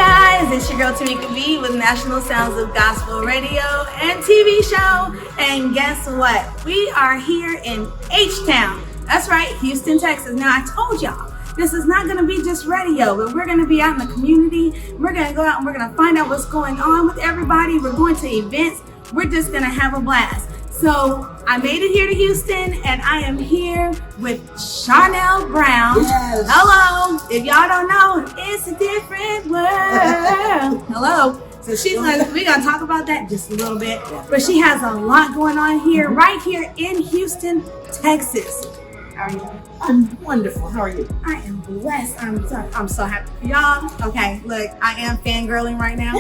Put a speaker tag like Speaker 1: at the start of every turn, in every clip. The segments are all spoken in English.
Speaker 1: guys, it's your girl Tameka J with National Sounds of Gospel Radio and TV show. And guess what? We are here in H-Town. That's right, Houston, Texas. Now I told y'all, this is not going to be just radio, but we're going to be out in the community. We're going to go out and we're going to find out what's going on with everybody. We're going to events. We're just going to have a blast. So I made it here to Houston, and I am here with Charnele Brown.
Speaker 2: Yes.
Speaker 1: Hello. If y'all don't know, it's a different world. Hello. So we're gonna talk about that just a little bit. But she has a lot going on here, right here in Houston, Texas. How are you?
Speaker 2: I'm wonderful. How are you?
Speaker 1: I am blessed. I'm so happy for y'all. Okay, look, I am fangirling right now.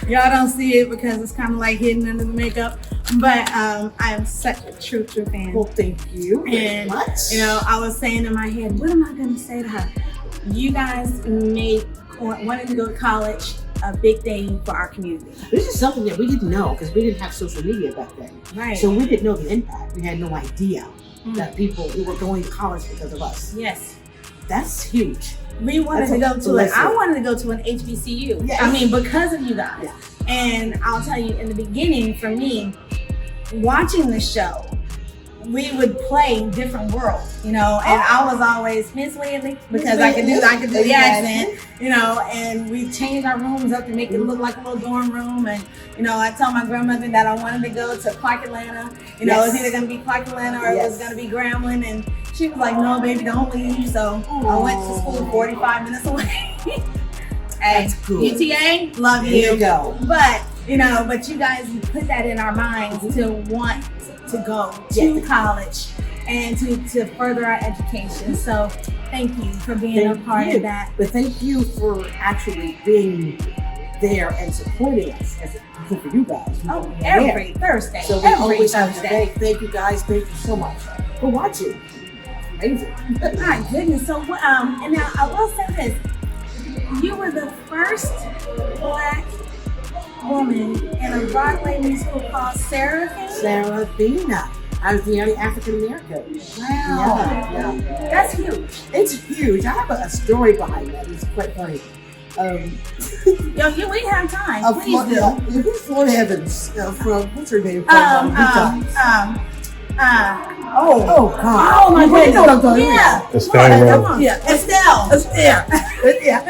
Speaker 1: Y'all don't see it because it's kind of like hidden under the makeup. But I am such a true fan.
Speaker 2: Well, thank you very much.
Speaker 1: You know, I was saying in my head, what am I going to say to her? You guys wanted to go to college a big thing for our community.
Speaker 2: This is something that we didn't know because we didn't have social media back then.
Speaker 1: Right.
Speaker 2: So we didn't know the impact. We had no idea that people were going to college because of us.
Speaker 1: Yes.
Speaker 2: That's huge.
Speaker 1: We wanted to go to I wanted to go to an HBCU.
Speaker 2: Yes.
Speaker 1: I mean, because of you guys.
Speaker 2: Yeah.
Speaker 1: And I'll tell you, in the beginning, for me, watching the show, we would play different worlds, you know, and I was always Miss Whitley because I could do the accent, you know, and we changed our rooms up to make it look like a little dorm room. And, you know, I told my grandmother that I wanted to go to Clark Atlanta, you know, it was either going to be Clark Atlanta or it was going to be Grambling. And she was like, no, baby, don't leave. So I went to school 45 minutes away. Hey,
Speaker 2: that's cool.
Speaker 1: UTA, love you.
Speaker 2: There you go.
Speaker 1: But, you know, but you guys put that in our minds to want to go to college and to further our education. So thank you for being a part of that.
Speaker 2: But thank you for actually being there and supporting us as good for you guys.
Speaker 1: Every Thursday.
Speaker 2: So we always have to thank you guys. Thank you so much for watching. Amazing.
Speaker 1: My goodness. So, and now I will say this. You were the first Black woman in a Broadway musical called
Speaker 2: Seraphina. I was the only African American.
Speaker 1: Wow.
Speaker 2: Yeah.
Speaker 1: That's huge.
Speaker 2: It's huge. I have a story behind that. It's quite funny.
Speaker 1: We have time. Please do.
Speaker 2: Who's Florida Evans from, what's her name? Oh God.
Speaker 1: Oh my goodness.
Speaker 2: You know what I'm talking
Speaker 1: about.
Speaker 3: Estelle.
Speaker 1: Yeah. Estelle.
Speaker 2: Yeah.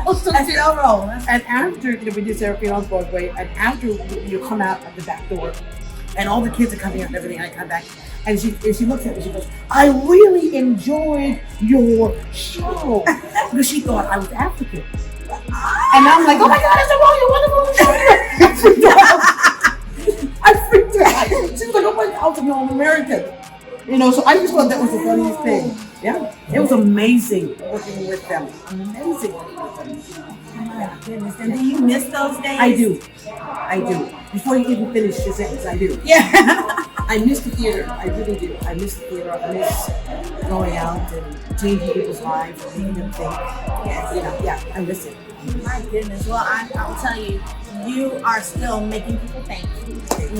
Speaker 1: Estelle Roll.
Speaker 2: And after we did Seraphina on Broadway, and after you come out of the back door, and all the kids are coming out and everything, I come back, and she looks at me, she goes, I really enjoyed your show. Because she thought I was African. And I'm like, oh my God, it's a wonderful show. I freaked out. She was like, oh my God, I'm American. You know, so I just thought that was the funniest thing. Yeah, it was amazing working with them. Amazing working with them.
Speaker 1: Oh my goodness. And do you miss those days?
Speaker 2: I do. Before you even finish your sentence, I do.
Speaker 1: Yeah.
Speaker 2: I miss the theater. I really do. I miss the theater. I miss going out and changing people's lives and making them think.
Speaker 1: Yes.
Speaker 2: You know, yeah, I miss it.
Speaker 1: My goodness. Well, I'll tell you, you are still making people think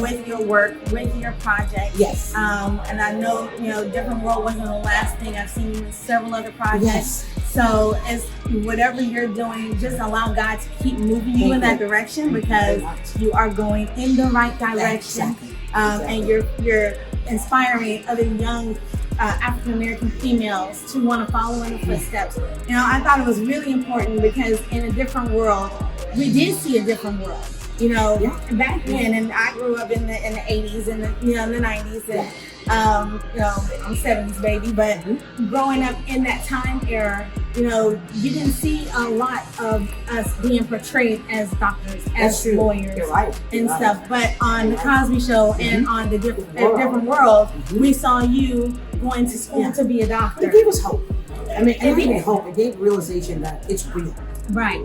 Speaker 1: with your work, with your project.
Speaker 2: Yes.
Speaker 1: And I know, you know, Different World wasn't the last thing. I've seen you in several other projects.
Speaker 2: Yes.
Speaker 1: So as whatever you're doing, just allow God to keep moving you in that direction because you are going in the right direction.
Speaker 2: Exactly.
Speaker 1: And you're inspiring other young African American females to want to follow in the footsteps. You know, I thought it was really important because in a different world, we did see a different world. You know, back then, and I grew up in the 80s and the 90s, and you know, I'm 70s baby, but growing up in that time era, you know, you didn't see a lot of us being portrayed as doctors, as lawyers, and stuff. But on the Cosby Show and on the different world, we saw you going to school to be a doctor.
Speaker 2: It gave us hope. I mean, it gave me hope. It gave realization that it's real.
Speaker 1: Right.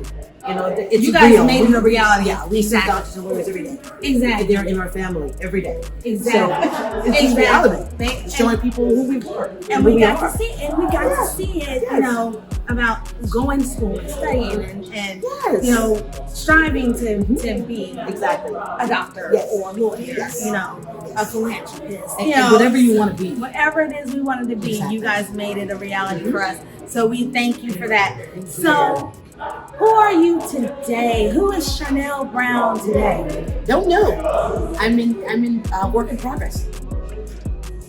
Speaker 2: You know, it's
Speaker 1: you guys
Speaker 2: real.
Speaker 1: made it a reality.
Speaker 2: Yeah, we see doctors and lawyers every day.
Speaker 1: Exactly.
Speaker 2: They're in our family every day.
Speaker 1: Exactly.
Speaker 2: So it's reality. Showing people who we were.
Speaker 1: And we got to see it. And we got to see it, you know, about going to school and studying and you know, striving to be a doctor or a lawyer, you know, a philanthropist.
Speaker 2: And whatever you want to be.
Speaker 1: Whatever it is we wanted to be, you guys made it a reality for us. So we thank you for that. So Who are you today? Who is Charnele Brown today?
Speaker 2: Don't know. I'm in work in progress.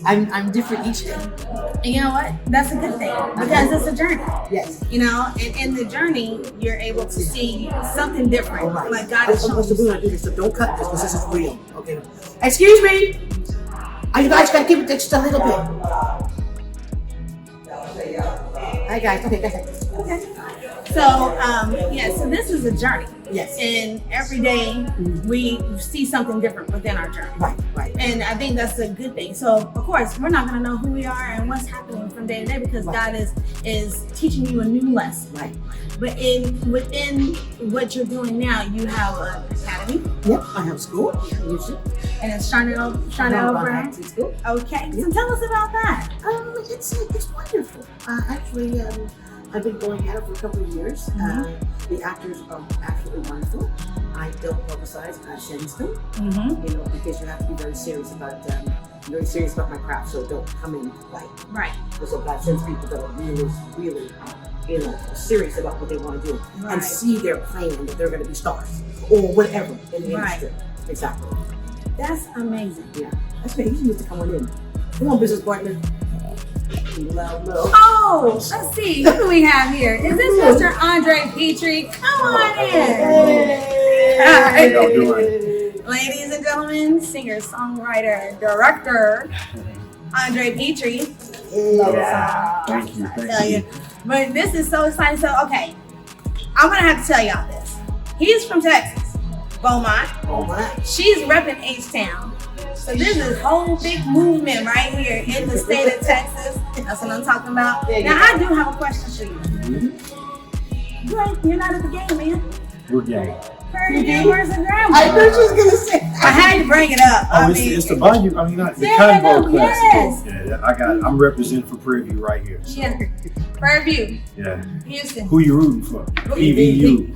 Speaker 2: I'm different each day.
Speaker 1: And you know what? That's a good thing because it's a journey.
Speaker 2: Yes.
Speaker 1: You know, and in the journey, you're able to see something different.
Speaker 2: Right.
Speaker 1: Like God is showing
Speaker 2: So
Speaker 1: you.
Speaker 2: we're gonna do this. So don't cut this because this is real. Okay. Excuse me. You guys gotta keep it just a little bit. Hi guys. Okay, go ahead.
Speaker 1: Okay. So, so this is a journey.
Speaker 2: Yes.
Speaker 1: And every day we see something different within our journey.
Speaker 2: Right.
Speaker 1: And I think that's a good thing. So, of course, we're not going to know who we are and what's happening from day to day because God is teaching you a new lesson.
Speaker 2: Right.
Speaker 1: But within what you're doing now, you have an academy.
Speaker 2: Yep. I have school.
Speaker 1: And it's Charnele Brown.
Speaker 2: School.
Speaker 1: Okay. So tell us about that.
Speaker 2: It's wonderful. Actually, I've been going at it for a couple of years. The actors are absolutely wonderful. I don't publicize. I send them. You know, because you have to be very serious about my craft. So don't come in light.
Speaker 1: Right.
Speaker 2: So God sends people that are really, serious about what they want to do and see their plan that they're going to be stars or whatever in the industry. Exactly.
Speaker 1: That's amazing.
Speaker 2: Yeah. That's me. You need to come on in. Come on, business partner.
Speaker 1: Oh, let's see. Who do we have here? Is this Mr. Andre Pitre? Come on in.
Speaker 2: Hey.
Speaker 3: How y'all doing?
Speaker 1: Ladies and gentlemen, singer, songwriter, director, Andre Pitre.
Speaker 3: Yeah. Thank you.
Speaker 1: Tell you. But this is so exciting. So, okay, I'm going to have to tell y'all this. He's from Texas, Beaumont. She's repping H-Town. So this is a whole big movement right here in the state of Texas. That's what I'm talking about. Now, I do have a question for you. You're not at the game, man.
Speaker 3: What game?
Speaker 1: Where's the grandma?
Speaker 2: I knew she was going to say
Speaker 1: I had to bring it up.
Speaker 3: Oh, it's the Bayou. I mean, not the Cotton Bowl
Speaker 1: Yes.
Speaker 3: Classic. Yeah, I'm representing for Prairie View right here. So,
Speaker 1: Yeah. Prairie View.
Speaker 3: Yeah.
Speaker 1: Houston.
Speaker 3: Who you rooting for? PVU.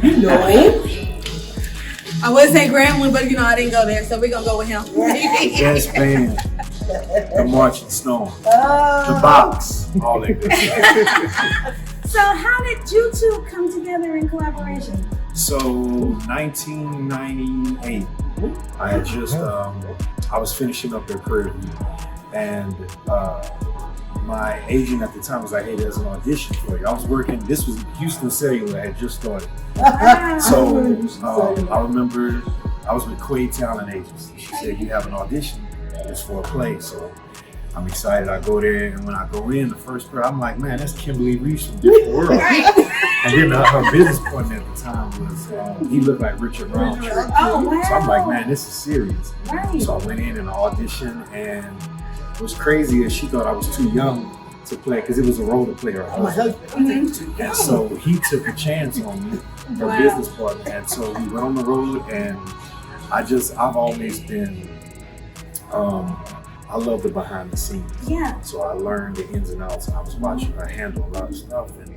Speaker 2: You know him.
Speaker 1: I would say Grambling, but I didn't go there, so we're gonna go with him.
Speaker 3: Best band. The Marching Stone. The Box. All that good stuff.
Speaker 1: So how did you two come together in collaboration?
Speaker 3: So 1998, I had just I was finishing up at Prairie View, and my agent at the time was like, "Hey, there's an audition for you." I was working. This was Houston Cellular. I had just started. So I remember I was with Quaid Talent Agency. She said, "You have an audition. It's for a play." So I'm excited. I go there, and when I go in, the first part, I'm like, "Man, that's Kimberly Reese from Different World." And then her business partner at the time was he looked like Richard Brown.
Speaker 1: Oh, wow.
Speaker 3: So I'm like, "Man, this is serious."
Speaker 1: Right.
Speaker 3: So I went in and auditioned, and what's crazy is she thought I was too young to play because it was a role to play her husband. And so he took a chance on me, her business partner. And so we went on the road, and I've always been, I love the behind the scenes.
Speaker 1: Yeah.
Speaker 3: So I learned the ins and outs, and I was watching her handle a lot of stuff. And,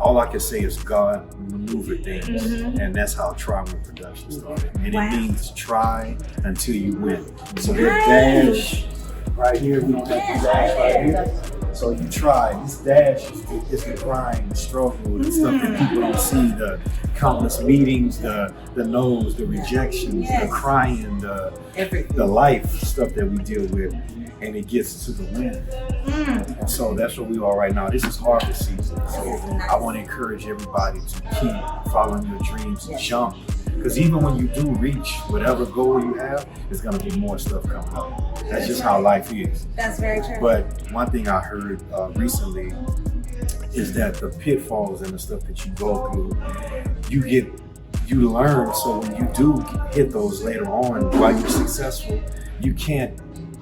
Speaker 3: all I can say is God maneuvered things. And that's how Try-Win Production started. And it means try until you win. So there's dash right here. We don't have the dash right here. So you try. This dash is the grind, the struggle, the stuff that people don't see, the countless meetings, the no's, the rejections, the crying, the life stuff that we deal with, and it gets to the win. And so that's where we are right now. This is harvest season. So I want to encourage everybody to keep following your dreams and jump. Because even when you do reach whatever goal you have, there's going to be more stuff coming up. That's just how life is.
Speaker 1: That's very true.
Speaker 3: But one thing I heard recently is that the pitfalls and the stuff that you go through, you learn. So when you do hit those later on, while you're successful, you can't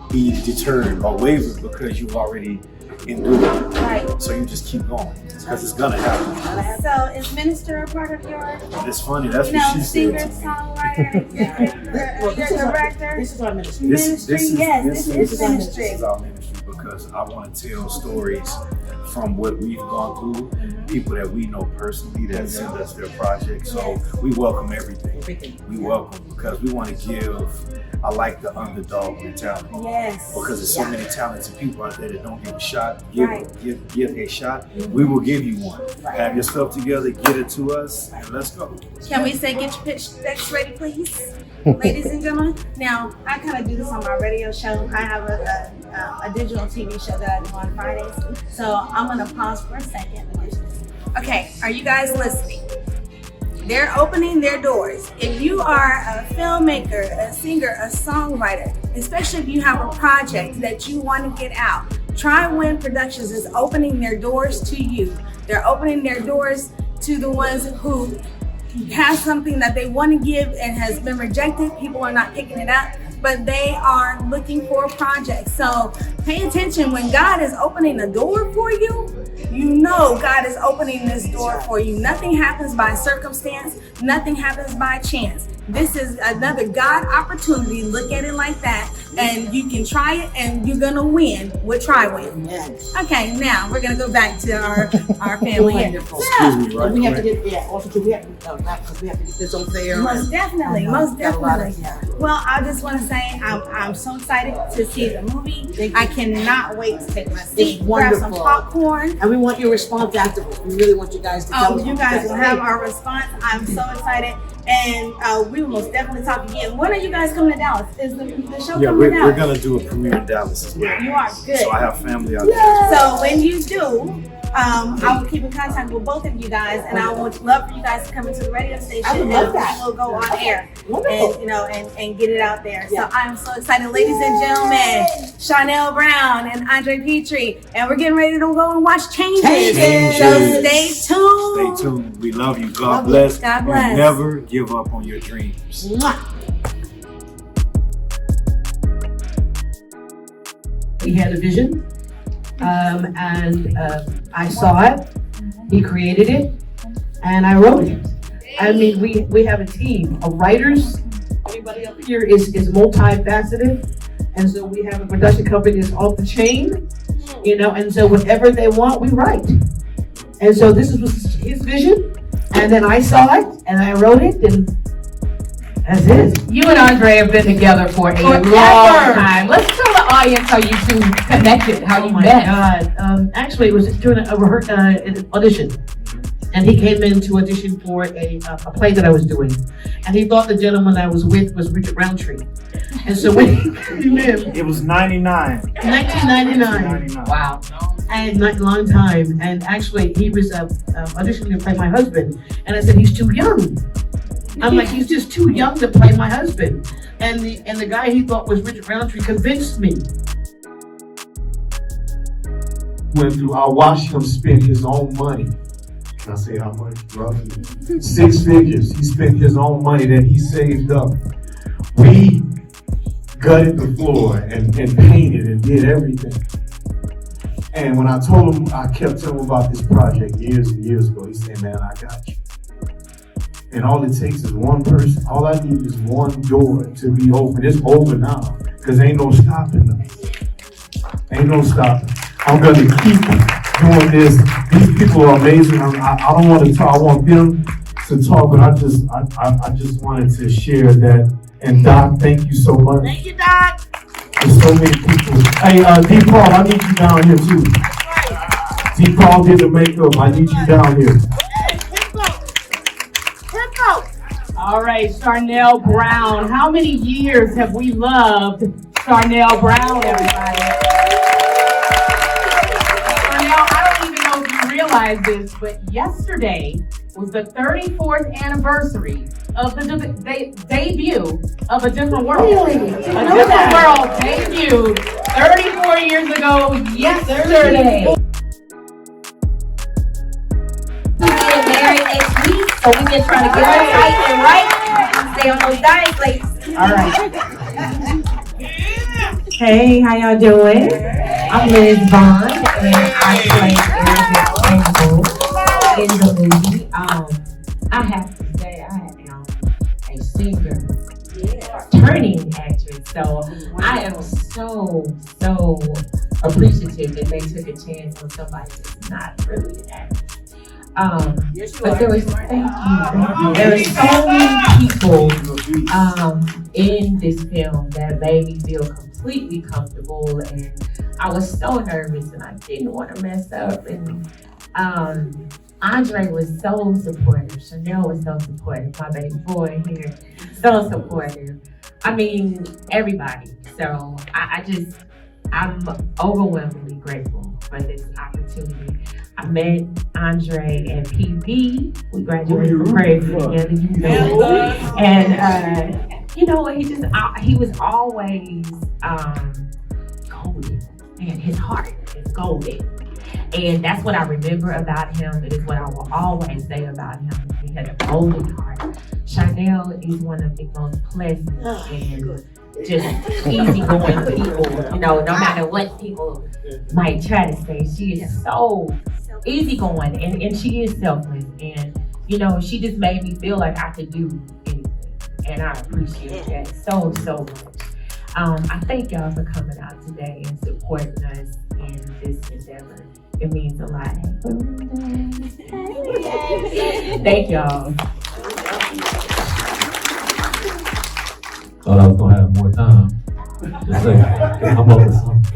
Speaker 3: be deterred or wavered because you've already endured it.
Speaker 1: Right.
Speaker 3: So you just keep going because it's gonna happen.
Speaker 1: So is minister a part of your,
Speaker 3: It's funny. That's what she
Speaker 1: singer,
Speaker 3: said to me.
Speaker 1: songwriter, your director?
Speaker 2: This is our ministry.
Speaker 1: Ministry, yes, this is ministry.
Speaker 3: This is our ministry because because I want to tell stories from what we've gone through, people that we know personally that send us their projects. So we welcome everything. We welcome because we want to give. I like the underdog mentality.
Speaker 1: Yes.
Speaker 3: Because there's so many talented people out there that don't give a shot. Give a shot. We will give you one. Have your stuff together, get it to us, and let's go.
Speaker 1: Can we say get your pitch decks ready, please? Ladies and gentlemen. Now, I kind of do this on my radio show. I have a digital TV show that I do on Fridays. So I'm going to pause for a second. Okay, are you guys listening? They're opening their doors. If you are a filmmaker, a singer, a songwriter, especially if you have a project that you want to get out, Try Win Productions is opening their doors to you. They're opening their doors to the ones who have something that they want to give and has been rejected. People are not picking it up, but they are looking for projects. So pay attention. When God is opening a door for you, you know God is opening this door for you. Nothing happens by circumstance. Nothing happens by chance. This is another God opportunity. Look at it like that. And you can try it and you're going to win with Try Win.
Speaker 2: Yes.
Speaker 1: Okay, now we're going to go back to our family here.
Speaker 2: Wonderful.
Speaker 3: Excuse me, right
Speaker 2: We have to
Speaker 3: quick.
Speaker 2: get, also too, we have to get this over there.
Speaker 1: Most definitely, most
Speaker 2: Got a lot
Speaker 1: definitely.
Speaker 2: of-
Speaker 1: Well, I just want to say I'm so excited to see the movie.
Speaker 2: Thank you.
Speaker 1: I cannot wait to take my seat,
Speaker 2: It's
Speaker 1: grab some
Speaker 2: wonderful.
Speaker 1: popcorn.
Speaker 2: And we want your response afterwards. We really want you guys to tell
Speaker 1: Oh,
Speaker 2: us
Speaker 1: you
Speaker 2: what
Speaker 1: guys will have
Speaker 2: think.
Speaker 1: our response. I'm so excited. And we will most definitely talk again. When are you guys coming to Dallas? Is the show
Speaker 3: Yeah,
Speaker 1: coming
Speaker 3: we're
Speaker 1: to Dallas?
Speaker 3: going to do a premiere in Dallas as well.
Speaker 1: You are good.
Speaker 3: So I have family out there.
Speaker 1: So when you do, I will keep in contact with both of you guys, and I would love for you guys to come into the radio station.
Speaker 2: I would love
Speaker 1: and
Speaker 2: that.
Speaker 1: We'll go on air,
Speaker 2: Wonderful.
Speaker 1: and get it out there.
Speaker 2: Yeah.
Speaker 1: So I'm so excited, ladies and gentlemen. Charnele Brown and Andre Pitre, and we're getting ready to go and watch Changes.
Speaker 2: Changes.
Speaker 1: So stay tuned.
Speaker 3: Stay tuned. We love you. God
Speaker 2: Love you.
Speaker 3: bless.
Speaker 1: God bless.
Speaker 3: And never give up on your dreams.
Speaker 2: Mwah.
Speaker 4: He had a vision, and I saw it. He created it, and I wrote it. I mean, we have a team of writers. Everybody up here is multifaceted, and so we have a production company that's off the chain, and so whatever they want, we write. And so this was his vision, and then I saw it, and I wrote it, and that's it.
Speaker 5: You and Andre have been together for a
Speaker 4: Forever.
Speaker 5: long time. Let's tell the audience how you two connected, how you
Speaker 4: Oh my
Speaker 5: met.
Speaker 4: God. Actually, it was during an audition. And he came in to audition for a play that I was doing. And he thought the gentleman I was with was Richard Roundtree. And so when he came in,
Speaker 6: It was 99.
Speaker 4: 1999.
Speaker 5: Wow.
Speaker 4: And not a long time. And actually, he was auditioning to play my husband. And I said, he's too young. I'm like, he's just too young to play my husband. And the guy he thought was Richard Roundtree convinced me.
Speaker 6: Went through, I watched him spend his own money. Can I say how much? Roughly 6 figures. He spent his own money that he saved up. We gutted the floor and painted and did everything. And when I told him, I kept telling him about this project years and years ago, he said, man, I got you. And all it takes is one person. All I need is one door to be open. It's over now, because ain't no stopping us. Ain't no stopping. I'm gonna keep doing this. These people are amazing. I don't want to talk. I want them to talk, but I just wanted to share that. And Doc, thank you so much.
Speaker 2: Thank you, Doc.
Speaker 6: There's so many people. Hey, D. Paul, I need you down here too. D. Paul did the makeup. I need you down here.
Speaker 5: All right, Charnele Brown. How many years have we loved Charnele Brown, everybody? Charnele, I don't even know if you realize this, but yesterday was the 34th anniversary of the debut of A Different World.
Speaker 2: Really?
Speaker 5: A Different World debuted 34 years ago yesterday.
Speaker 7: We get married next week, so we just trying to get our fight and right. Stay on those diet plates.
Speaker 5: All right. Hey, how y'all doing? I'm Liz Bond, and I play Erica in the movie. I have to say, I am a singer, turning actress. So I am so appreciative that they took a chance on somebody that's not really an actor. But there was, thank you. There were so many people in this film that made me feel completely comfortable, and I was so nervous and I didn't want to mess up. And Andre was so supportive. Charnele was so supportive. My baby boy here, so supportive. I mean, everybody. So I'm overwhelmingly grateful for this opportunity. I met Andre and PB. We graduated from grade together, you know. And he was always golden. Man, his heart is golden. And that's what I remember about him. It is what I will always say about him. He had a golden heart. Charnele is one of the most pleasant and just easygoing people. You know, no matter what people might try to say, she is so easygoing and she is selfless. And, you know, she just made me feel like I could do anything. And I appreciate that so much. I thank y'all for coming out today and supporting us in this endeavor. It means a lot. Thank y'all.
Speaker 8: Thought I was gonna have more time. Just say, I'm up with something.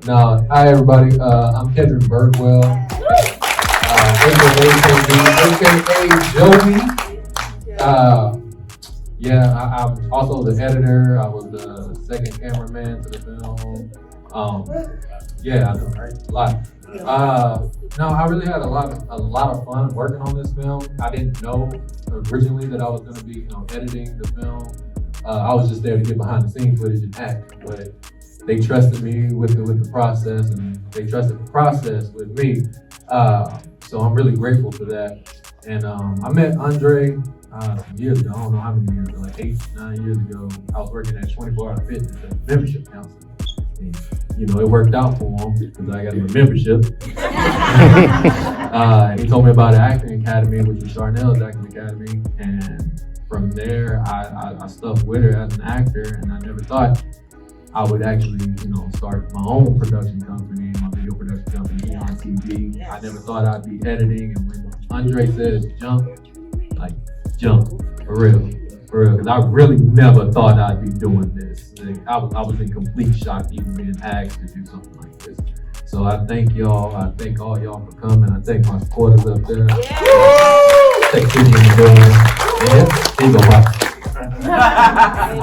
Speaker 8: No, hi everybody. I'm Kendrick Birdwell, aka Joey. I'm also the editor. I was the second cameraman to the film. I know, right? A lot. No, I really had a lot of fun working on this film. I didn't know originally that I was going to be, editing the film. I was just there to get behind the scenes footage and act, but they trusted me with the process, and they trusted the process with me. So I'm really grateful for that. And I met Andre some years ago. I don't know how many years ago, like 8-9 years ago. I was working at 24 Hour Fitness as a membership counselor. And, it worked out for him because I got him a membership. And he told me about an acting academy, which was Charnele's acting academy. And from there, I stuck with her as an actor, and I never thought I would actually, start my own production company, my video production company on TV. I never thought I'd be editing, and when Andre said jump, like jump, for real, because I really never thought I'd be doing this. Like, I was in complete shock even being asked to do something like this. So I thank y'all. I thank all y'all for coming. I thank my supporters up there. Thank you in the building. Yeah, here you go, Bob.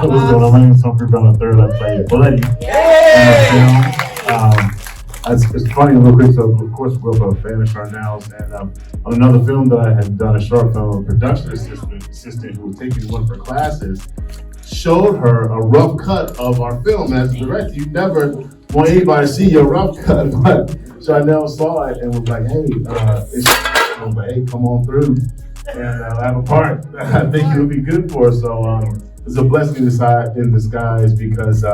Speaker 9: What's going on? My name is Humphrey Brown III. I play Buddy in the film. It's funny, real quick. So, of course, we grew up a fan of Charnele's, and on another film that I had done, a short film, a production assistant who was taking one of her classes showed her a rough cut of our film. As a director, you never want anybody to see your rough cut, but Charnele saw it and was like, "Hey, come on through, and have a part. I think it would be good for us." So it's a blessing in disguise because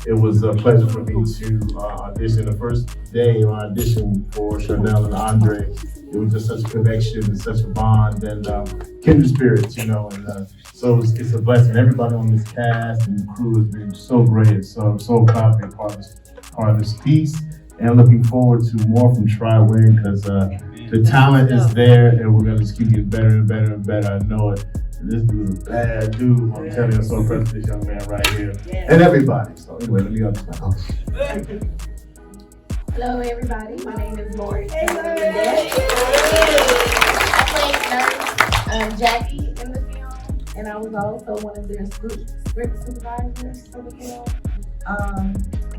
Speaker 9: it was a pleasure for me to audition. The first day on audition for Charnele and Andre, it was just such a connection and such a bond and kindred spirits, and so it's a blessing. Everybody on this cast and the crew has been so great. So I'm so proud to be part of this piece, and looking forward to more from Tri-Wing because the talent is there, and we're gonna just keep getting better and better and better. I know it. This dude's a bad dude. I'm telling you, I'm so impressed with this young man right here. And everybody. So anyway, let me go.
Speaker 10: Hello everybody, my name is Lori. I played nurse Jackie in the film, and I was also one of their script supervisors for the film.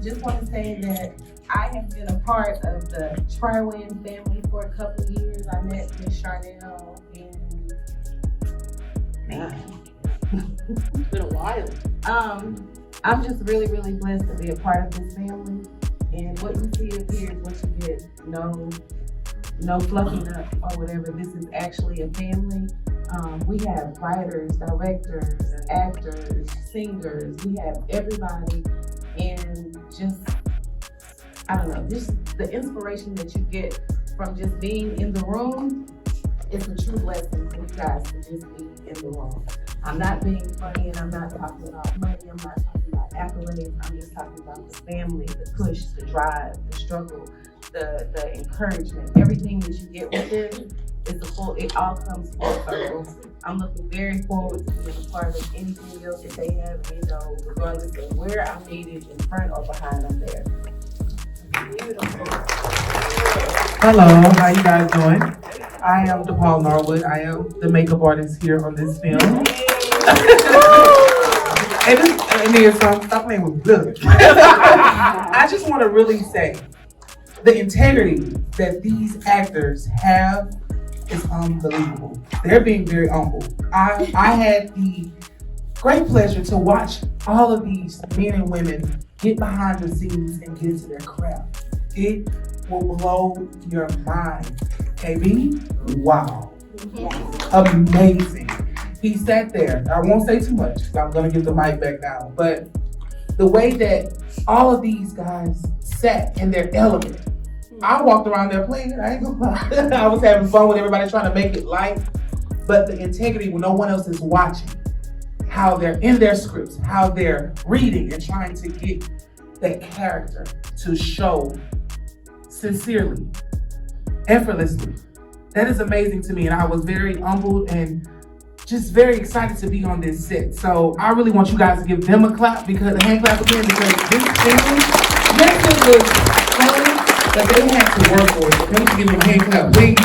Speaker 10: Just want to say that I have been a part of the Tri-Wing family for a couple of years. I met Miss Charnele
Speaker 4: It's been a while.
Speaker 10: I'm just really blessed to be a part of this family. And what you see up here is what you get. No fluffing up or whatever. This is actually a family. We have writers, directors, actors, singers. We have everybody. And just, I don't know, just the inspiration that you get from just being in the room. It's a true blessing for you guys to just be in the room. I'm not being funny and I'm not talking about money. I'm not talking about accolades. I'm just talking about the family, the push, the drive, the struggle, the encouragement, everything that you get with it. It all comes full circle. I'm looking very forward to being a part of anything else that they have, regardless of where I'm needed, in front or behind, I'm there.
Speaker 11: Hello, how you guys doing? I am DePaul Norwood. I am the makeup artist here on this film. and then stop playing with blood. I just want to really say the integrity that these actors have is unbelievable. They're being very humble. I had the great pleasure to watch all of these men and women get behind the scenes and get into their craft. It will blow your mind. KB, wow. Amazing. He sat there. I won't say too much because I'm going to give the mic back now. But the way that all of these guys sat in their element, I walked around there playing it. I ain't gonna lie. I was having fun with everybody trying to make it light. But the integrity when no one else is watching, how they're in their scripts, how they're reading and trying to get that character to show sincerely, effortlessly. That is amazing to me, and I was very humbled and just very excited to be on this set. So I really want you guys to give them a clap, because a hand clap again, because this film, yes, it was fun, but they had to work for it. So can you give them a hand clap, please?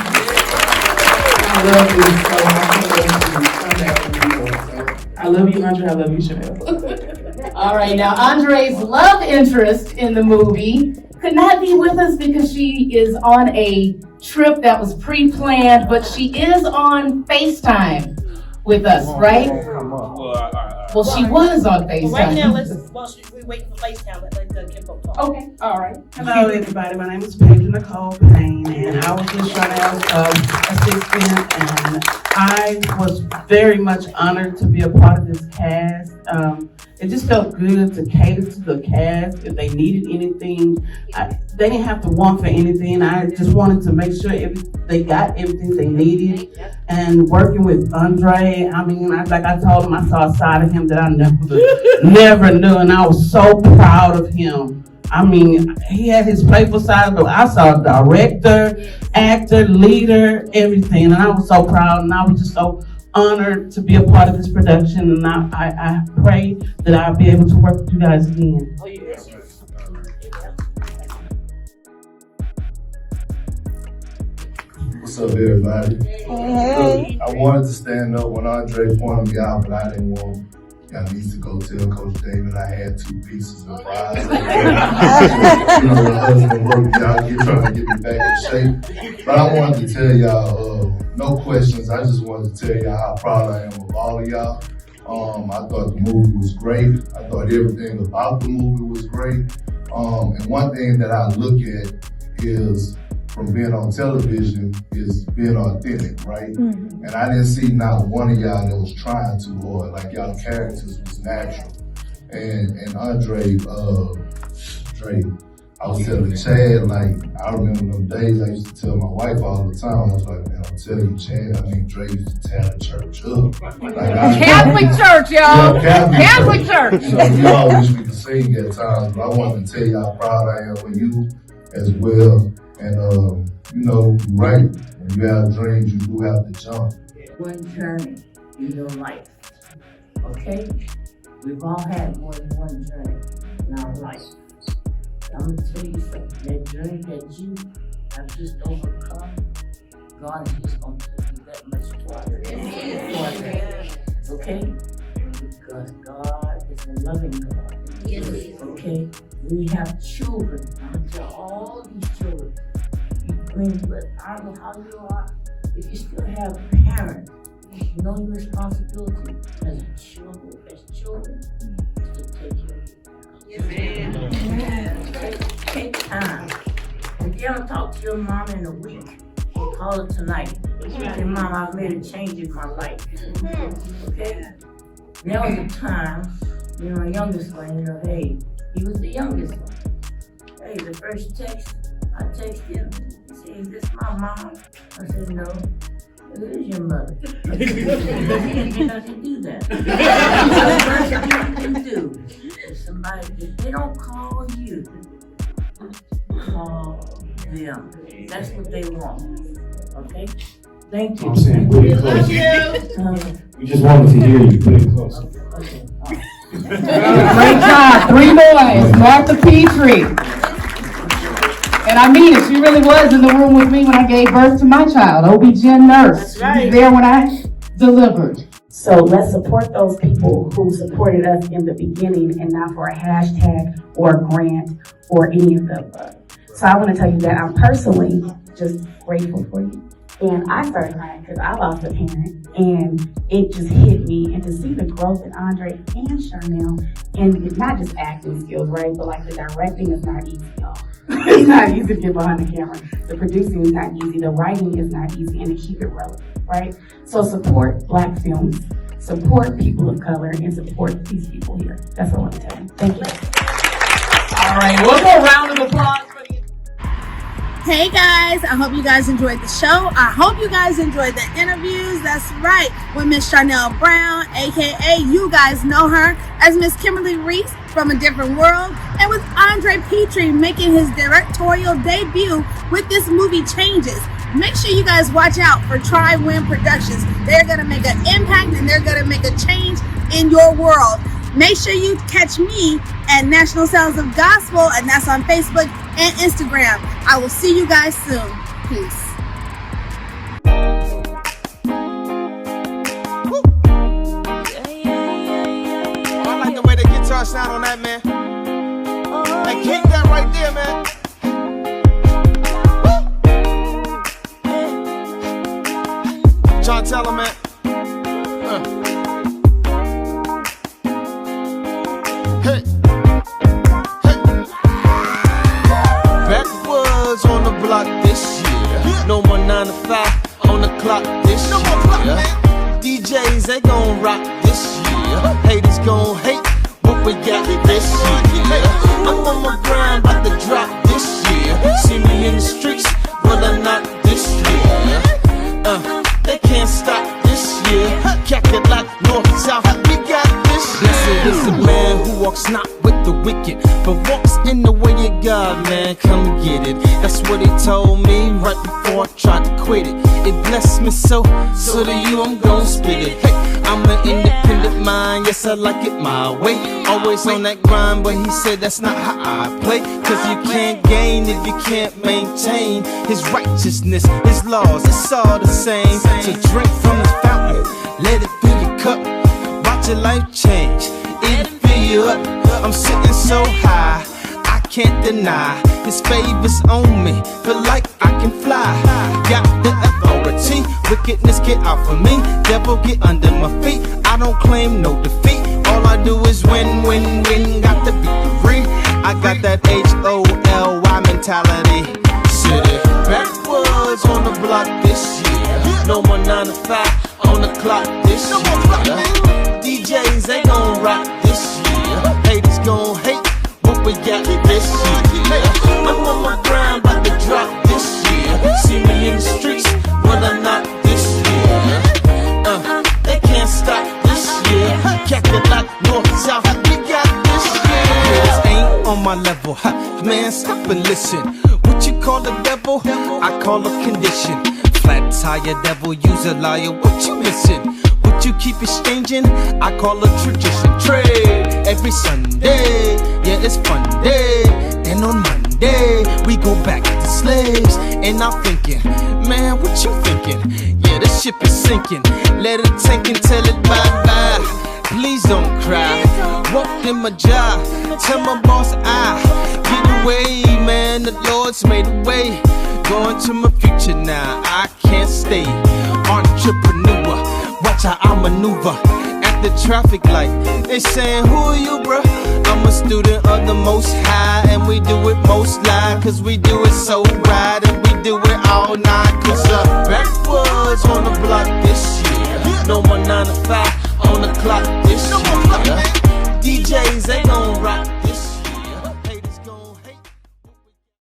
Speaker 11: I love you, so I can't wait to come back and do it. So I love you, Andre. I love you, Chanel.
Speaker 4: All right, now Andre's love interest in the movie could not be with us because she is on a trip that was pre-planned, but she is on FaceTime with us, right? Well, she was on FaceTime.
Speaker 1: Well, right now, we wait for FaceTime. Let Kimbo talk.
Speaker 4: Okay, all right.
Speaker 12: Hello, everybody. My name is Pitre Nicole Payne, and I was just Charnele's assistant, and I was very much honored to be a part of this cast. It just felt good to cater to the cast. If they needed anything, they didn't have to want for anything. I just wanted to make sure they got everything they needed. And working with Andre, I mean, like I told him, I saw a side of him that I never knew, and I was so proud of him. I mean, he had his playful side, but I saw director, actor, leader, everything, and I was so proud, and I was just so honored to be a part of this production, and I pray that I'll be able to work with you guys again.
Speaker 13: What's up, everybody? Hey. I wanted to stand up when Andre pointed me out, but I didn't want me to go tell Coach David I had 2 pieces of fries. The husband worked out here trying to get me back in shape. But I wanted to tell y'all, no questions. I just wanted to tell y'all how proud I am of all of y'all. I thought the movie was great. I thought everything about the movie was great. And one thing that I look at is, from being on television, is being authentic, right? Mm-hmm. And I didn't see not one of y'all that was trying too hard. Like, y'all characters was natural. And Andre, I was telling Chad, like, I remember them days I used to tell my wife all the time. I was like, man, I'm telling you, Chad, I mean, Dre used to tear the church up. Like,
Speaker 4: Catholic church, y'all.
Speaker 13: Yeah,
Speaker 4: Catholic church.
Speaker 13: So we always used to sing at times, but I wanted to tell you how proud I am of you as well. And, right, when you have dreams, you do have to jump.
Speaker 14: One journey in your life, okay? We've all had more than one journey in our life. I'm gonna tell you something, that journey that you have just overcome, God is just gonna take you that much farther. Okay? Because God is a loving God. Okay? We have children. I'm gonna tell all these children, I don't know how you are, if you still have parents, you know your responsibility as children is to take care of you. Take time. If you ever talk to your mom in a week, call her tonight. Say, Mom, I've made a change in my life. Okay? There was a time, my youngest one, hey, he was the youngest one. Hey, the first text, I texted him. He said, is this my mom? I said, no. who's your mother? You can do that. You do. If somebody, if they don't call you, call them. That's what they want. Okay? Thank you.
Speaker 6: I'm saying, put it close. We just wanted to hear you. Put it close.
Speaker 14: Okay.
Speaker 4: Great job. 3 boys. Martha Pitre. And I mean it, she really was in the room with me when I gave birth to my child, OB-GYN nurse. She was there when I delivered.
Speaker 15: So let's support those people who supported us in the beginning and not for a hashtag or a grant or any of the above. So I want to tell you that I'm personally just grateful for you. And I started crying because I lost a parent and it just hit me. And to see the growth in Andre and Charnele, and not just acting skills, right? But like the directing is not easy, y'all. It's not easy to get behind the camera. The producing is not easy. The writing is not easy, and to keep it relevant, right? So support Black films, support people of color, and support these people here. That's all I want to tell you. Thank you.
Speaker 11: All right, one more round of applause for the.
Speaker 1: Hey guys, I hope you guys enjoyed the show. I hope you guys enjoyed the interviews. That's right, with Miss Charnele Brown, aka you guys know her as Miss Kimberly Reese from A Different World, and with Andre Pitre making his directorial debut with this movie Changes. Make sure you guys watch out for Tri-Win Productions. They're gonna make an impact and they're gonna make a change in your world. Make sure you catch me at National Sounds of Gospel, and that's on Facebook and Instagram. I will see you guys soon. Peace.
Speaker 16: I like the way the guitar sound on that, man. Hey, kick that right there, man. John, tell him, man. Hey. Hey. Backwoods on the block this year. No more 9 to 5 on the clock this year. DJs, they gon' rock this year. Haters gon' hate what we got this year. I'm on my grind, about to drop this year. See me in the streets, but I'm not this year. They can't stop this year. Calculate north, south, we got this year. Blessed is the man who walks not with the wicked, but walks in the way of God, man, come get it. That's what he told me right before I tried to quit it. It blessed me so to you I'm gon' spit it. Hey, I'm an independent mind, yes I like it my way. Always on that grind, but he said that's not how I play. Cause you can't gain if you can't maintain his righteousness, his laws, it's all the same. So drink from the fountain, let it fill your cup. Watch your life change, it'll fill you up. I'm sitting so high, I can't deny his favors on me, feel like I can fly. Got the authority, wickedness get out for me. Devil get under my feet, I don't claim no defeat. All I do is win, win, win, got the victory. I got that H-O-L-Y mentality. City backwoods on the block this year. No more 9 to 5 on the clock this year. DJs, they gon' rock this year. Haters gon' hate what we got this year. I'm on my grind, about to drop this year. See me in the streets, but I'm not this year. They can't stop this year. Calculate north, south, we got this year. Girls ain't on my level, man, stop and listen. What you call the devil? I call a condition. Flat tire devil, use a liar, what you missing? What you keep exchanging? I call a tradition. Trade every Sunday, yeah, it's fun day. Then on Monday, we go back to slaves. And I'm thinking, man, what you thinking? Yeah, the ship is sinking. Let it tank and tell it bye-bye. Please don't cry. Walked in my job, tell my boss I get away, man. The Lord's made a way. Going to my future now, I can't stay. Entrepreneur, watch how I maneuver. At the traffic light, they saying, who are you, bruh? I'm a student of the Most High, and we do it most live, cause we do it so right, and we do it all night. Cause backwoods on the block this year. No more 9 to 5 on the clock this year. DJs, they gon' rock